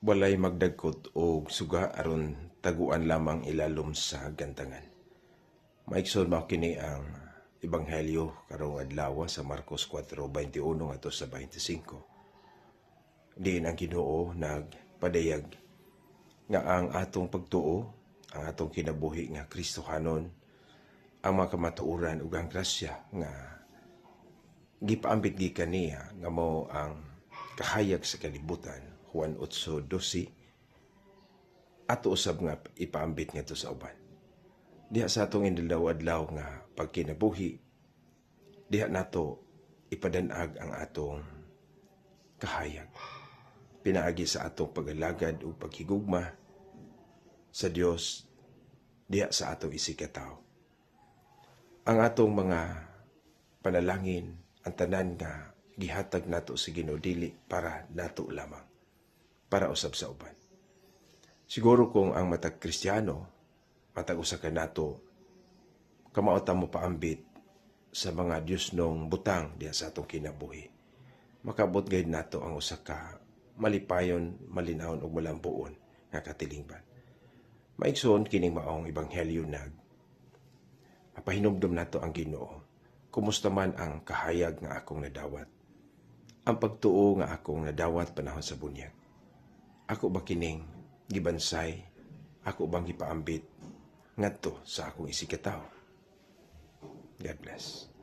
walay magdagkot o suga aron taguan lamang ilalom sa gantangan. Maigsoon mao kini ang Ebanghelyo karong adlaw sa Marcos 4:21 ato sa 25. Diin ang Ginoo nagpadayag nga ang atong pagtuo, ang atong kinabuhi nga Kristohanon, ang mga kamatuoran ug ang grasya nga gipaambit gikan niya nga mao ang kahayag sa kalibutan. Juan 8:12 ato usab nga ipaambit ngadto sa uban. Diha sa atong inadlaw-adlaw nga pagkinabuhi, diha nato ipadanag ang atong kahayag. Pinaagi sa atong pag-alagad o paghigugma sa Dios diha sa atong isikataw. Ang atong mga panalangin, ang tanan nga gihatag nato sa Ginoo dili para nato lamang, para usab sa uban. Siguro kung ang matag Kristiyano, matag usa ka nato, kamao ta mo paambit sa mga Dios nung butang diha sa atong kinabuhi. Makabot gayud nato ang usa ka malipayon, malinawon ug malampuon nga katilingban. Maigsoon kining maong ebanghelyo mapahinumdum nato ang Ginoo. Kumusta man ang kahayag nga akong nadawat? Ang pagtuo nga akong nadawat panahon sa bunyag. Ako ba kining gibansay? Ako bang gipaambit ngadto sa akong isikataw? God bless.